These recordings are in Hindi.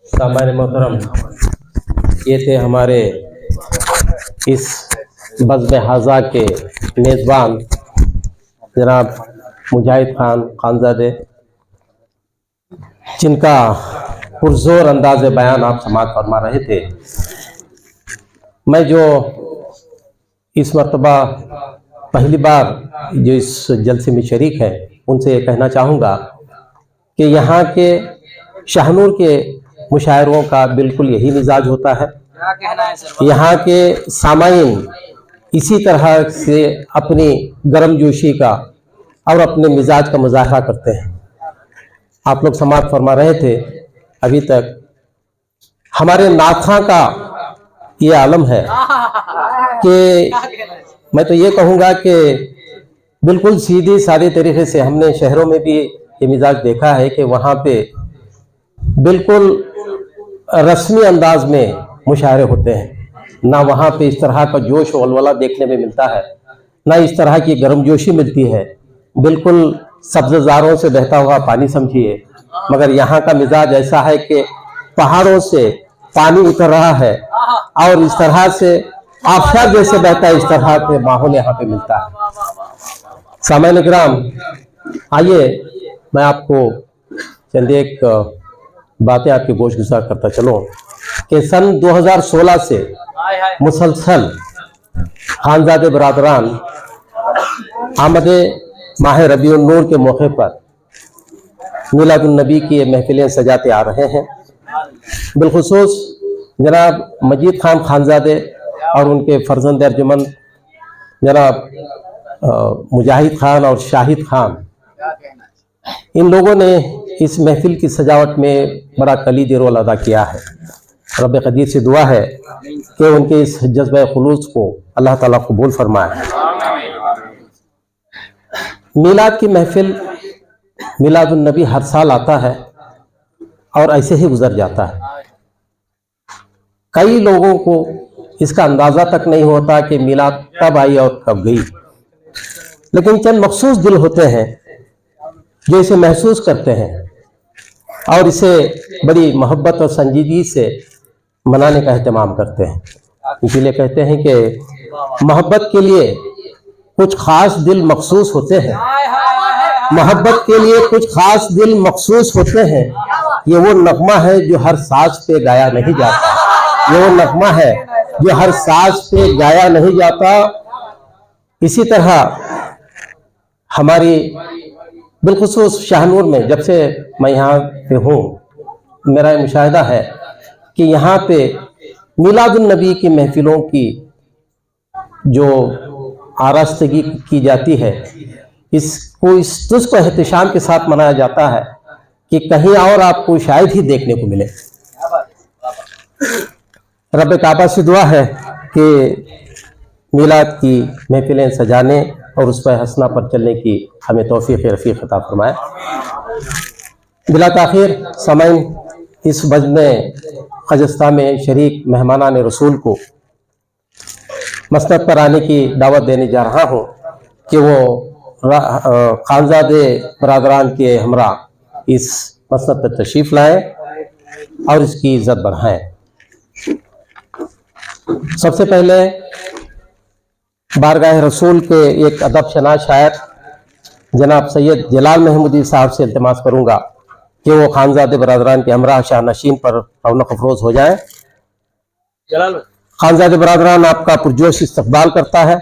सामान्य मोहतरम, ये थे हमारे इस बज़्म हाज़ा के मेज़बान जनाब मुजाहिद खान खानज़ादे, जिनका पुरज़ोर अंदाज़ बयान आप समाअत फरमा रहे थे। मैं जो इस मरतबा पहली बार जो इस जलसे में शरीक है, उनसे ये कहना चाहूँगा कि यहाँ के शाहनूर के मुशायरों का बिल्कुल यही मिजाज होता है। यहाँ के सामाईन इसी तरह से अपनी गर्मजोशी का और अपने मिजाज का मुजाहरा करते हैं। आप लोग समाअत फरमा रहे थे, अभी तक हमारे नाथा का ये आलम है कि मैं तो ये कहूँगा कि बिल्कुल सीधी सादी तरीके से हमने शहरों में भी ये मिजाज देखा है कि वहाँ पे बिल्कुल रस्मी अंदाज में मुशायरे होते हैं। ना वहाँ पे इस तरह का जोश वलवला देखने में मिलता है, ना इस तरह की गर्मजोशी मिलती है। बिल्कुल सब्ज़ारों से बहता हुआ पानी समझिए, मगर यहाँ का मिजाज ऐसा है कि पहाड़ों से पानी उतर रहा है और इस तरह से आबशार जैसे बहता है, इस तरह के माहौल यहाँ पे मिलता है। सामान्य किराम, आइए मैं आपको चंद एक बातें आपकी गोशगुजार करता चलो कि सन 2016 से मुसलसल खानज़ादे बरादरान आमद माह रबीउन नूर के मौके पर मिलादुन नबी की महफिलें सजाते आ रहे हैं। बिलखुसूस जनाब मजीद खान खानज़ादे और उनके फर्जंद अर्जुमन जनाब मुजाहिद खान और शाहिद खान, इन लोगों ने इस महफिल की सजावट में बड़ा कलीदी रोल अदा किया है। रब कदीर से दुआ है कि उनके इस जज्बे खुलूस को अल्लाह ताला कबूल फरमाए। मिलाद की महफिल मिलादुन नबी हर साल आता है और ऐसे ही गुजर जाता है। कई लोगों को इसका अंदाज़ा तक नहीं होता कि मिलाद कब आई और कब गई, लेकिन चंद मखसूस दिल होते हैं जो इसे महसूस करते हैं और इसे बड़ी मोहब्बत और संजीदगी से मनाने का एहतमाम करते हैं। इसीलिए कहते हैं कि मोहब्बत के लिए कुछ खास दिल मखसूस होते हैं, मोहब्बत के लिए कुछ खास दिल मखसूस होते हैं। ये वो नगमा है जो हर साज पे गाया नहीं जाता, ये वो नगमा है जो हर साज पे गाया नहीं जाता। इसी तरह हमारी बिलखुसूस शाहनूर में जब से मैं यहाँ पे हूँ, मेरा मुशाहिदा है कि यहाँ पे मिलादुन नबी की महफिलों की जो आरास्तगी की जाती है, इसको इसको एहतिशाम के साथ मनाया जाता है कि कहीं और आपको शायद ही देखने को मिले। रब काबा से दुआ है कि मिलाद की महफिलें सजाने और उस पर हंसना पर चलने की हमें तौफीक रफ़ीक अता फरमाए। बिला ताख़ीर सामाईन, इस बज़्म ख़ज़स्ता में शरीक मेहमानान रसूल को मसनद पर आने की दावत देने जा रहा हूँ कि वो खानज़ादे बरादरान के हमरा इस मसनद पर तशरीफ़ लाएँ और इसकी इज़्ज़त बढ़ाएँ। सबसे पहले बारगाह रसूल के एक अदब शनास शायर जनाब सैयद जलाल महमूदी साहब से इल्तिमास करूँगा कि वो खानज़ादे बरादरान के हमरा शाह नशीन पर रौनक अफरोज़ हो जाए। खानज़ादे बरादरान आपका पुरजोश इस्तकबाल करता है।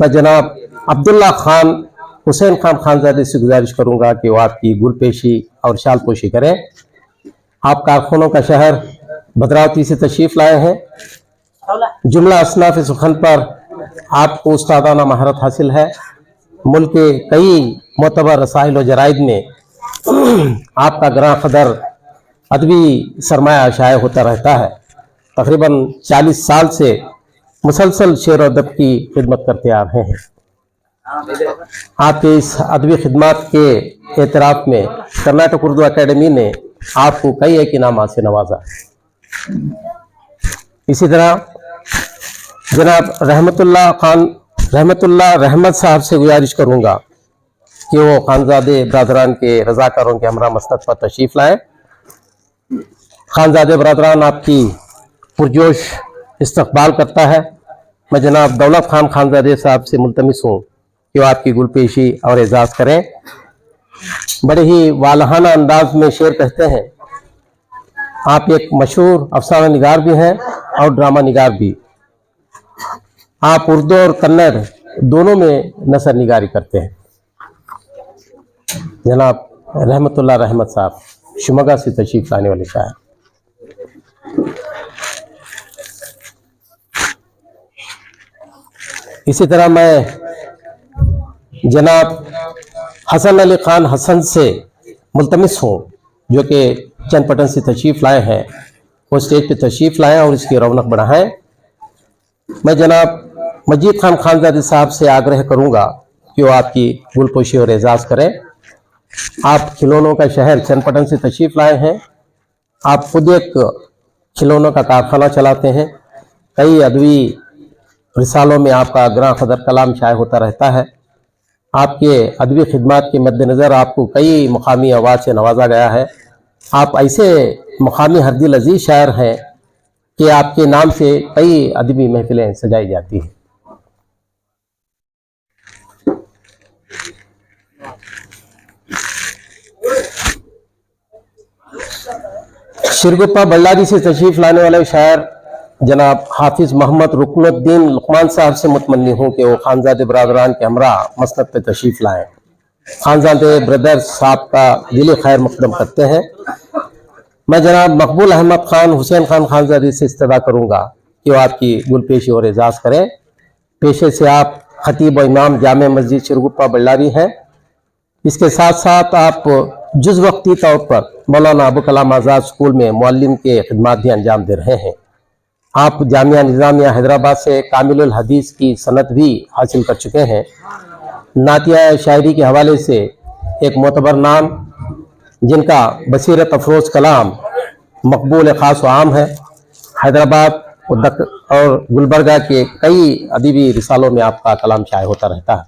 मैं जनाब अब्दुल्ला खान हुसैन खान खानज़ादे से गुजारिश करूँगा कि वो आपकी गुलपेशी और शाल पोशी करें। आप कारखानों का शहर भद्रावती से तशरीफ़ लाए हैं। जुमला असनाफ़ सुखन पर आपको उस्तादाना महारत हासिल है। मुल्क के कई मोतबर रसाइल व जराइद में आपका ग्रां क़दर अदबी सरमाया शाये होता रहता है। तकरीबन 40 साल से मुसलसल शेर और अदब की खिदमत करते आ रहे हैं। आपके इस अदबी खिदमत के एतराफ़ में कर्नाटक उर्दू अकेडमी ने आपको कई एक इनामात से नवाजा। इसी तरह जनाब रहमतुल्लाह खान रहमतुल्लाह रहमत साहब से गुजारिश करूंगा कि वो खानजादे बरादरान के रजाकारों के हमरा मसनद पर तशरीफ लाएं। खानजादे बरादरान आपकी पुरजोश इस्तकबाल करता है। मैं जनाब दौलत खान खानजादे साहब से मुल्तमिस हूँ कि वो आपकी गुलपेशी और एजाज़ करें। बड़े ही वालहाना अंदाज में शेर कहते हैं। आप एक मशहूर अफसाना निगार भी हैं और ड्रामा निगार भी। आप उर्दू और कन्नड़ दोनों में नसर निगारी करते हैं। जनाब रहमतुल्लाह रहमत साहब शिमोगा से तशरीफ लाने वाले शायर। इसी तरह मैं जनाब हसन अली खान हसन से मुल्तमिस हूँ जो कि चंदपटन से तशरीफ लाए हैं। वो स्टेज पे तशरीफ लाएं और इसकी रौनक बढ़ाएं। मैं जनाब मजीद खान खानजादे साहब से आग्रह करूंगा कि वो आपकी गुलपोशी और एजाज़ करें। आप खिलौनों का शहर चंदपटन से तशरीफ लाए हैं। आप खुद एक खिलौनों का कारखाना चलाते हैं। कई अदबी रिसालों में आपका ग्रां क़दर कलाम शाये होता रहता है। आपके अदबी खिदमात के मद्देनज़र आपको कई मुकामी अवार्ड से नवाजा गया है। आप ऐसे मुकामी हरदिल अजीज शायर हैं कि आपके नाम से कई अदबी महफिलें सजाई जाती हैं। शिरगुप्पा बल्लारी से तशरीफ लाने वाले शायर जनाब हाफिज मोहम्मद रुकनुद्दीन लुकमान साहब से मुतमन्नी हूँ कि वो खानजादे बरादरान के हमरा मसनद पे तशरीफ लाएं। खानजादे ब्रदर्स साहब का दिली खैर मुकदम करते हैं। मैं जनाब मकबूल अहमद खान हुसैन खान खानजादे से इस्तदा करूँगा कि वो आपकी गुलपेशी और एजाज़ करें। पेशे से आप खतीब व इमाम जामे मस्जिद शिरगुप्पा बल्लारी हैं। इसके साथ साथ आप जुज़ वक्ती तौर पर मौलाना अबू कलाम आज़ाद स्कूल में मुअल्लिम के खिदमात भी अंजाम दे रहे हैं। आप जामिया निज़ामिया हैदराबाद से कामिलुल हदीस की सनद भी हासिल कर चुके हैं। नातिया शायरी के हवाले से एक मोतबर नाम जिनका बसीरत अफरोज़ कलाम मकबूल ख़ास व आम है। हैदराबाद और गुलबर्गा के कई अदबी रिसालों में आपका कलाम शाये होता रहता है।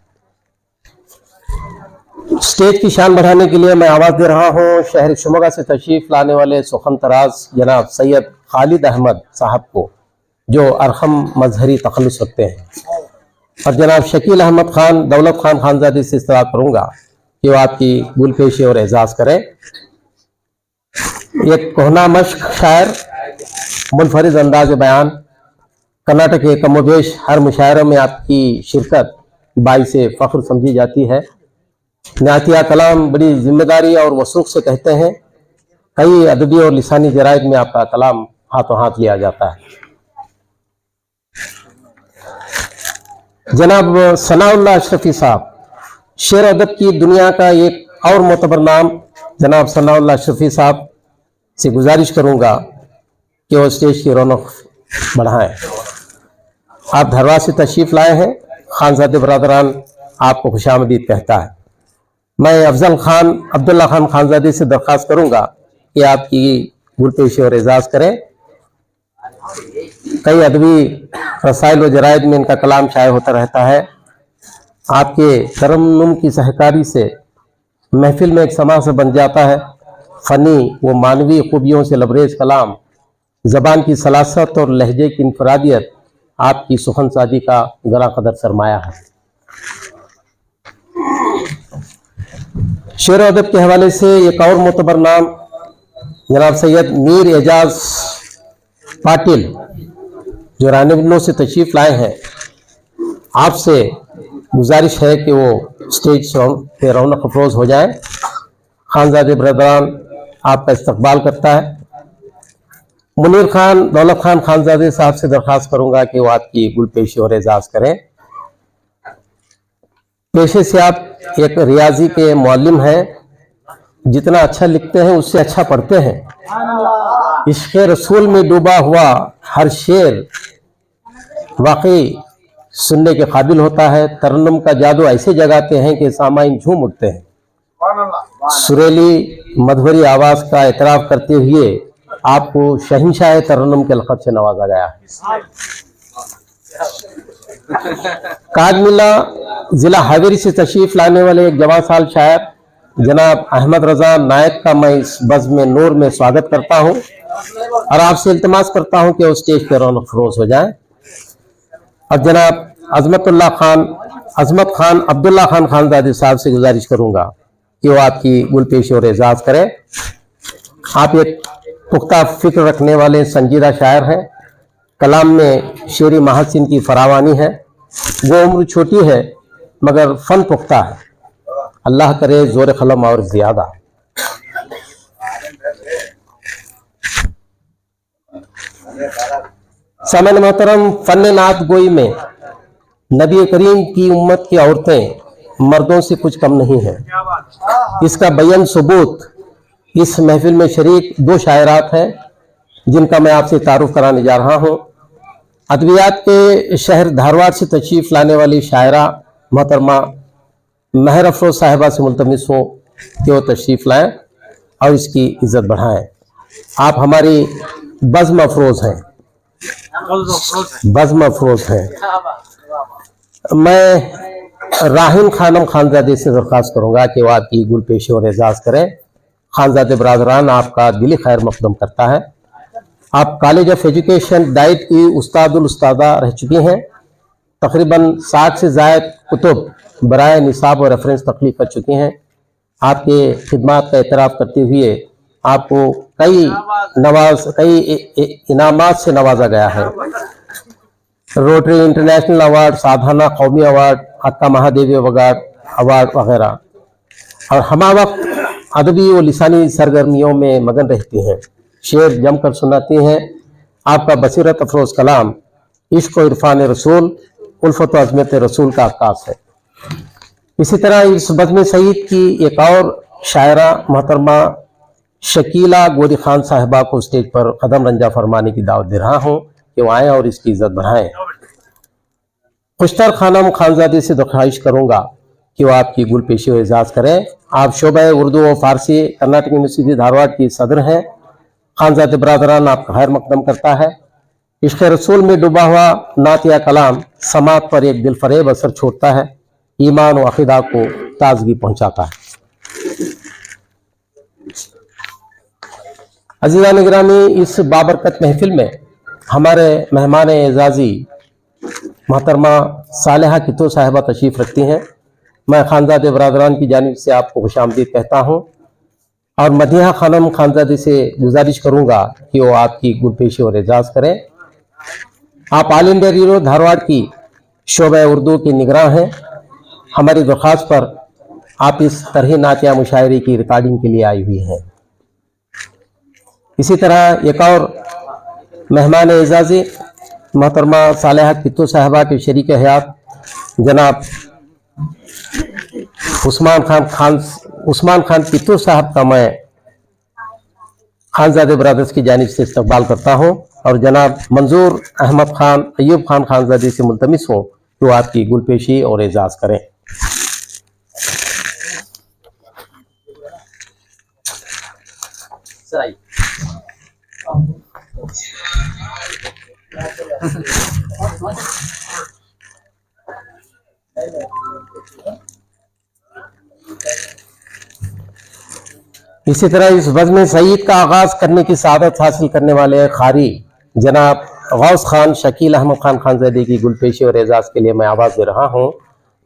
स्टेज की शान बढ़ाने के लिए मैं आवाज़ दे रहा हूँ शहर शिमोगा से तशरीफ लाने वाले सुखन तराज जनाब सैयद खालिद अहमद साहब को, जो अरहम मजहरी तखल्लुस रखते हैं। और जनाब शकील अहमद खान दौलत खान खानजादे से इस्तदा करूँगा कि वो आपकी गुलपेशी और एजाज़ करें। एक कोहना मश्क शायर मुनफरिद अंदाज बयान। कर्नाटक के कमोबेश हर मुशायरों में आपकी शिरकत बाइस फ़ख्र समझी जाती है। नातिया कलाम बड़ी जिम्मेदारी और वसूख से कहते हैं। कई अदबी और लिसानी जराइद में आपका कलाम हाथों हाथ लिया जाता है। जनाब सनाउल्लाह अशरफी साहब शेर अदब की दुनिया का एक और मोतबर नाम जनाब सनाउल्लाह अशरफी साहब से गुजारिश करूंगा कि वो स्टेज की रौनक बढ़ाएं। आप धरवा से तशरीफ लाए हैं। खानजादे बरादरान आपको खुशामदीद कहता है। मैं अफजल खान अब्दुल्ला खान खानजादे से दरख्वास्त करूंगा कि आपकी गुलपेशी और एजाज़ करें। कई अदबी रसाइल व जराइद में इनका कलाम शाये होता रहता है। आपके तरन्नुम की सहकारी से महफिल में एक समा से बन जाता है। फ़नी व मानवी खूबियों से लबरेज कलाम, ज़बान की सलासत और लहजे की इनफरादियत आपकी सुखन सादी का गरा कदर सरमाया है। शेर अदब के हवाले से एक और मोतबर नाम जनाब सैयद मीर एजाज पाटिल जो रानीबनो से तशरीफ लाए हैं। आपसे गुजारिश है कि वो स्टेज पे रौनक अफरोज हो जाए। खानजादे ब्रदरान आपका इस्तकबाल करता है। मुनीर खान दौलत खान खानजादे साहब से दरख्वास्त करूंगा कि वो आपकी गुलपेशी और एजाज़ करें। पेशे से आप एक रियाजी के मुअल्लिम हैं। जितना अच्छा लिखते हैं उससे अच्छा पढ़ते हैं। इश्क़ रसूल में डूबा हुआ हर शेर वाकई सुनने के काबिल होता है। तरन्नुम का जादू ऐसे जगाते हैं कि सामाइन झूम उठते हैं। सुरीली मधुरी आवाज़ का एतराफ़ करते हुए आपको शहंशाह तरन्नुम के लक़ब से नवाजा गया है। कागमिला जिला हावेरी से तशरीफ लाने वाले एक जवां साल शायर जनाब अहमद रजा नायक का मैं इस बज़्म में नूर में स्वागत करता हूं और आपसे इल्तिमास करता हूं कि वो स्टेज पर रौनक फरोज हो जाए। और जनाब अजमत खान अब्दुल्ला खान खानजादी साहब से गुजारिश करूंगा कि वो आपकी गुलपेशी और एजाज करें। आप एक पुख्ता फिक्र रखने वाले संजीदा शायर हैं, कलाम में शेरी महासिन की फरावानी है। वो उम्र छोटी है मगर फन पुख्ता है, अल्लाह करे जोर कलम और ज्यादा। सामन मोहतरम, फन नात गोई में नबी करीम की उम्मत की औरतें मर्दों से कुछ कम नहीं है। इसका बयान सबूत इस महफिल में शरीक दो शायरात हैं जिनका मैं आपसे तारुफ कराने जा रहा हूँ। अद्वियात के शहर धारवाड़ से तशरीफ लाने वाली शायरा मोहतरमा महर अफरोज साहिबा से मुल्तमिस हूँ कि वो तशरीफ लाएं और इसकी इज्जत बढ़ाएं। आप हमारी बज़्म अफरोज हैं, बज़्म अफरोज हैं। मैं राहिन खानम खानजादे से दरख्वास्त करूंगा कि वो आपकी गुलपेशी और एजाज करें। खानजादे बरादरान आपका दिली खैर मकदम करता है। आप कॉलेज ऑफ एजुकेशन डाइट की उस्तादुल उस्तादा रह चुकी हैं। तकरीबन 60 से ज़ायद कुतुब बराए निसाब और रेफरेंस तख्लीक कर चुकी हैं। आपके खिदमात का एतराफ़ करते हुए आपको कई इनामात से नवाजा गया है। रोटरी इंटरनेशनल अवार्ड, साधना कौमी अवार्ड, अक्का महादेवी अवार्ड वगैरह। और हमा वक्त अदबी व लिसानी सरगर्मियों में मगन रहती हैं, शेर जमकर सुनाती हैं। आपका बसीरत अफरोज कलाम इश्क व इरफान रसूल, उल्फत व अज़मत रसूल का अक्कास है। इसी तरह इस बज़्म सईद की एक और शायरा मोहतरमा शकीला गोरी खान साहिबा को स्टेज पर कदम रंजा फरमाने की दावत दे रहा हूँ कि वो आए और इसकी इज्जत बढ़ाएं। खुशतर खानम खानजादी से दरख्वास्त करूंगा कि वो आपकी गुलपेशी व एजाज करें। आप शोबा उर्दू व फारसी कर्नाटक यूनिवर्सिटी धारवाड़ की सदर हैं। खानजादे बरादरान आपका खैर मकदम करता है। इश्क़ रसूल में डूबा हुआ नात या कलाम समात पर एक दिल फरेब असर छोड़ता है, ईमान व अक़ीदा को ताजगी पहुँचाता है। अज़ीज़ान निगरानी, इस बाबरकत महफिल में हमारे मेहमान एजाजी मोहतरमा सालेहा कितो साहिबा तशरीफ़ रखती हैं। मैं खानजादे बरादरान की जानिब से आपको खुशामदीद कहता हूँ और मदीहा खानम खानजादी से गुजारिश करूँगा कि वो आपकी गुलपेशी और एजाज करें। आप ऑल इंडिया रेडियो धारवाड़ की शोबा उर्दू की निगरान हैं। हमारी दरख्वास्त पर आप इस तरह नातिया मुशायरे की रिकॉर्डिंग के लिए आई हुई हैं। इसी तरह एक और मेहमान एजाजी मोहतरमा सालेहा कितो साहिबा के शरीक हयात जनाब उस्मान खान कितो साहब का मैं खानजादे ब्रदर्स की जानिब से इस्तकबाल करता हूँ और जनाब मंजूर अहमद खान अयूब खान खानजादी से मुल्तमिस हूँ कि वो आपकी गुलपेशी और एजाज करें। इसी तरह इस बज़्म सईद का आगाज करने की सआदत हासिल करने वाले खारी जनाब गौस खान शकील अहमद खान खानजादी की गुलपेशी और एजाज के लिए मैं आवाज़ दे रहा हूँ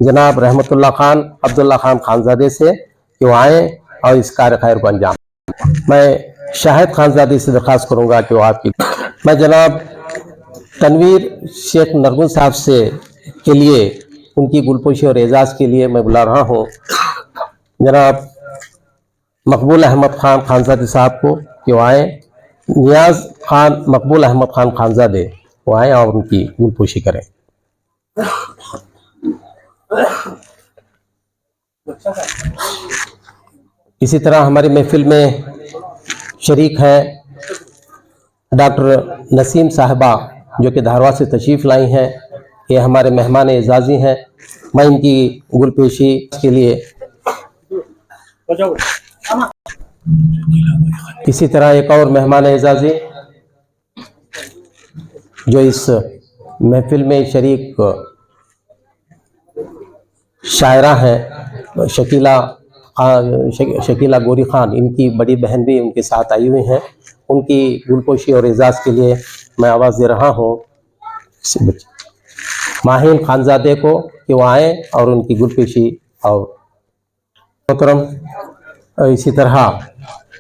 जनाब रहमतुल्लाह खान अब्दुल्ला खान खानजादे से कि वो आए और इस कार्य खैर को अंजाम। मैं शाहिद खानजादी से दरख्वास्त करूँगा कि वो आपकी मैं जनाब तनवीर शेख नरगुन साहब से के लिए उनकी गुलपोशी और एजाज के लिए मैं बुला रहा हूँ जनाब मकबूल अहमद खान खानजादे साहब को कि वो आए। नियाज खान मकबूल अहमद खान खानजादे वो आए और उनकी गुलपोशी करें। इसी तरह हमारी महफिल में शरीक है डॉक्टर नसीम साहिबा जो कि धारवाड़ से तशरीफ़ लाई हैं। ये हमारे मेहमान एजाजी हैं। मैं इनकी गुलपेशी के लिए इसी तरह एक और मेहमान एजाजी जो इस महफिल में शरीक शायरा हैं शकीला गोरी खान, इनकी बड़ी बहन भी उनके साथ आई हुई हैं। उनकी गुलपोशी और एजाज़ के लिए मैं आवाज़ दे रहा हूँ माहिन खानजादे को कि वो आए और उनकी गुलपोशी और मोहतरम। इसी तरह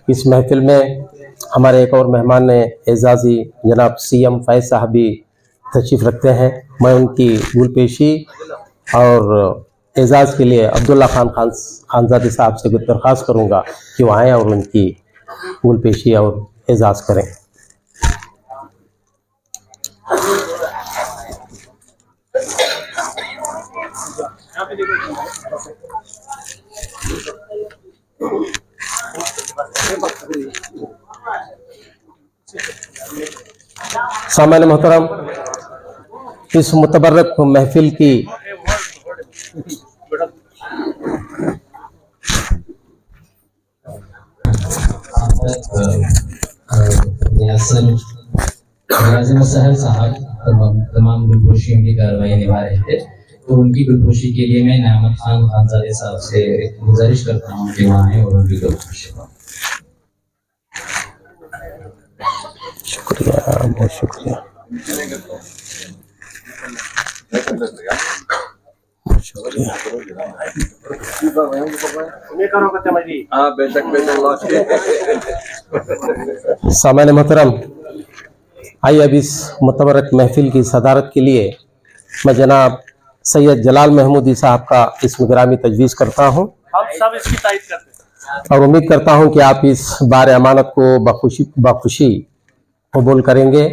इस महफिल में हमारे एक और मेहमान एजाज़ी जनाब CM फैज़ साहब भी तशरीफ़ रखते हैं। मैं उनकी गुलपेशी और एजाज़ के लिए अब्दुल्ला खानजादे साहब से दरख्वास्त करूँगा कि वो आएँ और उनकी गुलपेशी और एजाज़ करें। सामान्य मोहतरम, इस मुतबर्रक महफिल की सहल साहब तमाम गुलपोशियों की कार्रवाई निभा रहे थे, तो उनकी गुलपोशी के लिए मैं नामत खान खानजादे साहब से गुजारिश करता हूँ कि वहाँ आए और उनकी गुलपोशी। शुक्रिया, बहुत शुक्रिया। सामान्य मोहतरम, आइए अब इस मुतबरक महफिल की सदारत के लिए मैं जनाब सैयद जलाल महमूदी साहब का इसमें गिरामी तजवीज़ करता हूँ। हम सब इसकी तारीफ करते हैं और उम्मीद करता हूँ कि आप इस बार अमानत को बखुशी कबूल करेंगे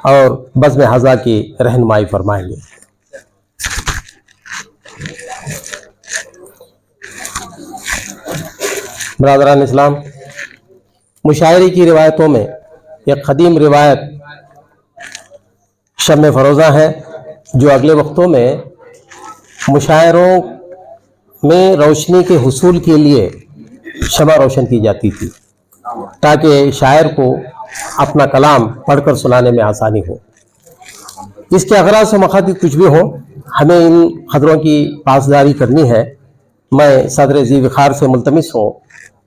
और बज़्म हज़ा की रहनुमाई फरमाएंगे। बरादरान इस्लाम, मुशायरे की रिवायतों में एक क़दीम रिवायत शम्मे फ़रोज़ा है, जो अगले वक्तों में मुशायरों में रोशनी के हुसूल के लिए शमा रोशन की जाती थी, ताकि शायर को अपना कलाम पढ़कर सुनाने में आसानी हो। इसके अगराज़ से मक़ासद कुछ भी हो, हमें इन क़दरों की पासदारी करनी है। मैं सदर ज़ी वक़ार से मुल्तमिस हूँ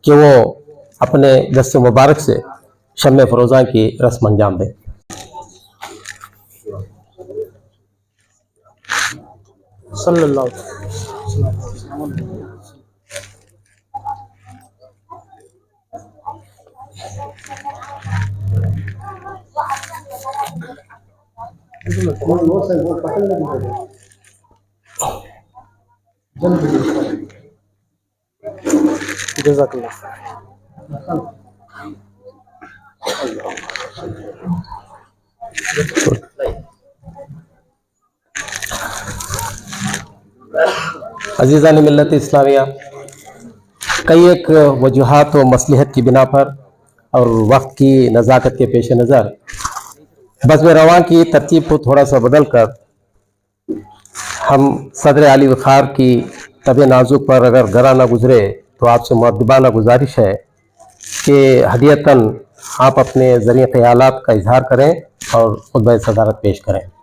कि वो अपने दस्ते मुबारक से शम्मे फ़रोज़ा की रस्म अंजाम दें। सल्लल्लाहु अज़ीज़ान मिल्लत इस्लामिया, कई एक वजूहात व मसलहत की बिना पर और वक्त की नज़ाकत के पेश नज़र बज़्म रवां की तरतीब को थोड़ा सा बदल कर हम सदर आली वक़ार की तब नाजुक पर अगर गरा ना गुजरे तो आपसे मुअद्दबाना गुजारिश है कि हदीयतन आप अपने ज़रिए ख़यालात का इजहार करें और खुतबा सदारत पेश करें।